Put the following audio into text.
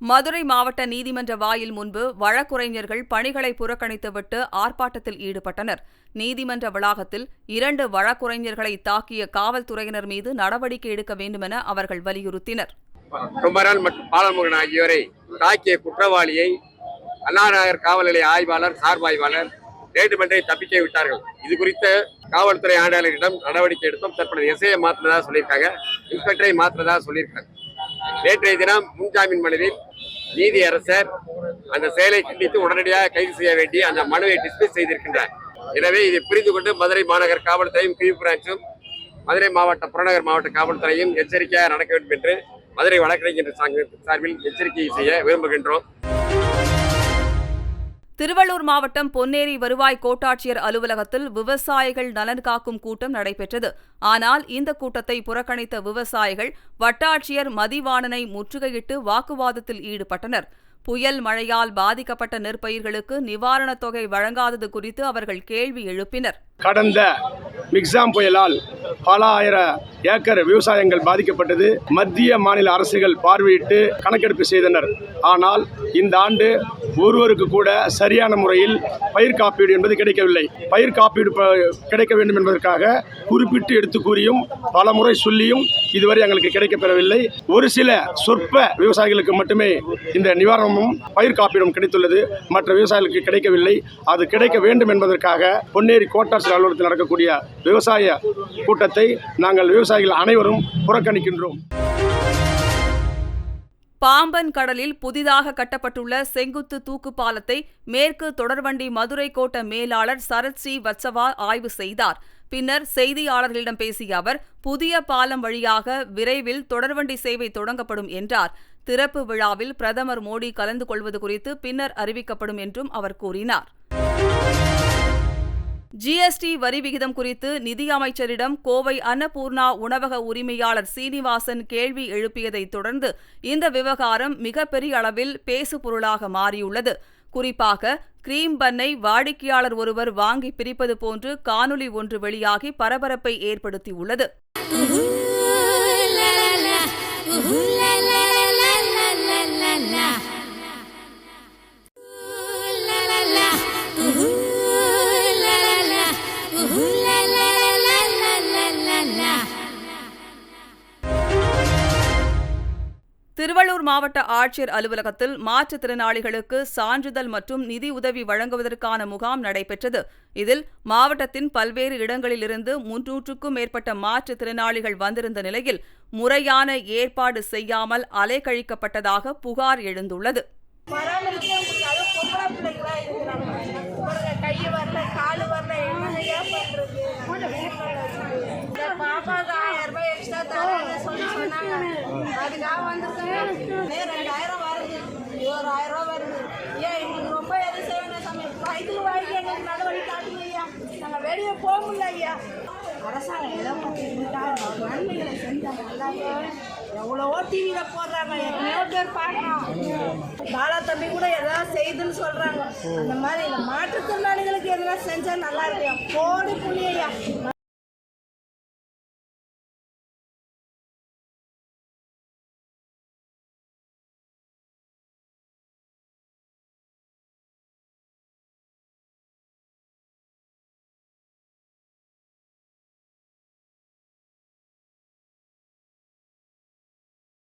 மதுரை மாவட்ட நீதிமன்ற வாயில் முன்பு வழக்குரைஞர்கள் பணிகளை புறக்கணித்துவிட்டு ஆர்ப்பாட்டத்தில் ஈடுபட்டனர். நீதிமன்ற வளாகத்தில் 2 வழக்குரைஞர்களை தாக்கிய காவல்துறையினர் மீது நடவடிக்கை எடுக்க வேண்டுமென அவர்கள் வலியுறுத்தினர். குமரன் மற்றும் பாலமுருகன் ஆகியோரை தாக்கிய குற்றவாளியை அண்ணாநகர் காவல் நிலைய ஆய்வாளர் சார்பாய்வாளர் நீதிமன்றை தப்பிக்க விட்டார்கள். இது குறித்த காவல்துறை ஆணையாளரிடம் நடவடிக்கை எடுத்தோம். தற்போது எஸ்ஐயை மாற்றினதா சொல்லியிருக்காங்க, இன்ஸ்பெக்டரை மாற்றினதா சொல்லியிருக்காங்க. நேற்றைய தினம் முன்ஜாமீன் மனுவில் நீதியரசர் அந்த செயலை கண்டித்து உடனடியாக கைது செய்ய வேண்டி அந்த மனுவை டிஸ்மிஸ் செய்திருக்கின்றார். எனவே இதை புரிந்து கொண்டு மதுரை மாநகர் காவல்துறையும் கியூ பிரான்ச்சும் மதுரை மாவட்ட புறநகர் மாவட்ட காவல்துறையும் எச்சரிக்கையாக நடக்க வேண்டும் என்று மதுரை வழக்கறிஞர் சார்பில் எச்சரிக்கை செய்ய விரும்புகின்றோம். திருவள்ளூர் மாவட்டம் பொன்னேரி வருவாய் கோட்டாட்சியர் அலுவலகத்தில் விவசாயிகள் நலன் காக்கும் கூட்டம் நடைபெற்றது. ஆனால் இந்த கூட்டத்தை புறக்கணித்த விவசாயிகள் வட்டாட்சியர் மதிவாணனை முற்றுகையிட்டு வாக்குவாதத்தில் ஈடுபட்டனர். புயல் மழையால் பாதிக்கப்பட்ட நெற்பயிர்களுக்கு நிவாரணத் தொகை வழங்காதது குறித்து அவர்கள் கேள்வி எழுப்பினர். கடந்த மிக்ஸாம் புயலால் பல ஆயிரம் ஏக்கர் விவசாயங்கள் பாதிக்கப்பட்டது. மத்திய மாநில அரசுகள் பார்வையிட்டு கணக்கெடுப்பு செய்தனர். ஆனால் இந்த ஆண்டு ஒருவருக்கு கூட சரியான முறையில் பயிர் காப்பீடு என்பது கிடைக்கவில்லை. பயிர் காப்பீடு கிடைக்க வேண்டும் என்பதற்காக குறிப்பிட்டு எடுத்து கூறியும் பல முறை சொல்லியும் இதுவரை எங்களுக்கு கிடைக்கப்பெறவில்லை. ஒரு சில சொற்ப விவசாயிகளுக்கு மட்டுமே இந்த நிவாரணமும் பயிர் காப்பீடும் கிடைத்துள்ளது. மற்ற விவசாயிகளுக்கு கிடைக்கவில்லை. அது கிடைக்க வேண்டும் என்பதற்காக பொன்னேரி கோட்டாட்சியர் அலுவலகத்தில் நடக்கக்கூடிய விவசாய கூட்டத்தை நாங்கள் விவசாயிகள் அனைவரும் புறக்கணிக்கின்றோம். பாம்பன் கடலில் புதிதாக கட்டப்பட்டுள்ள செங்குத்து தூக்கு பாலத்தை மேற்கு தொடர்வண்டி மதுரை கோட்ட மேலாளர் சரத் ஸ்ரீவத்சவா ஆய்வு செய்தார். பின்னர் செய்தியாளர்களிடம் பேசிய அவர், புதிய பாலம் வழியாக விரைவில் தொடர்வண்டி சேவை தொடங்கப்படும் என்றார். திறப்பு விழாவில் பிரதமர் மோடி கலந்து கொள்வது குறித்து பின்னர் அறிவிக்கப்படும் என்றும் அவர் கூறினார். ஜிஎஸ்டி வரி விகிதம் குறித்து நிதியமைச்சரிடம் கோவை அன்னபூர்ணா உணவக உரிமையாளர் சீனிவாசன் கேள்வி எழுப்பியதைத் தொடர்ந்து இந்த விவகாரம் மிகப்பெரிய அளவில் பேசுபொருளாக மாறியுள்ளது. குறிப்பாக கிரீம் பன்னை வாடிக்கையாளர் ஒருவர் வாங்கி பிரிப்பது போன்று காணொலி ஒன்று வெளியாகி பரபரப்பை ஏற்படுத்தியுள்ளது. திருவள்ளூர் மாவட்ட ஆட்சியர் அலுவலகத்தில் மாற்றுத்திறனாளிகளுக்கு சான்றிதழ் மற்றும் நிதி உதவி வழங்குவதற்கான முகாம் நடைபெற்றது. இதில் மாவட்டத்தின் பல்வேறு இடங்களிலிருந்து 300க்கும் மேற்பட்ட மாற்றுத்திறனாளிகள் வந்திருந்த நிலையில் முறையான ஏற்பாடு செய்யாமல் அலைக்கழிக்கப்பட்டதாக புகார் எழுந்துள்ளது. அதுக்காக வந்துருக்காங்க. 2000 வருது, 1000 வருது. ஏன் எங்களுக்கு ரொம்ப எதுவும் செய்யணும் சாமி. வயதுக்கு வாங்கி எங்களுக்கு நடவடிக்கை காட்டுங்க ஐயா. நாங்கள் வெளியே போக முடியல ஐயா. அரசாங்கம் ஏதோ நன்மைகளை செஞ்சாங்க. நல்லாவே எவ்வளவோ டிவியில் போடுறாங்க, எத்தனையோ பேர் பார்க்கணும். பாலா தம்பி கூட எதாவது செய்துன்னு சொல்கிறாங்க. அந்த மாதிரி இந்த மாற்றுத்திறனாளிகளுக்கு எதனா செஞ்சால் நல்லா இருக்கு. கோடி புண்ணியா.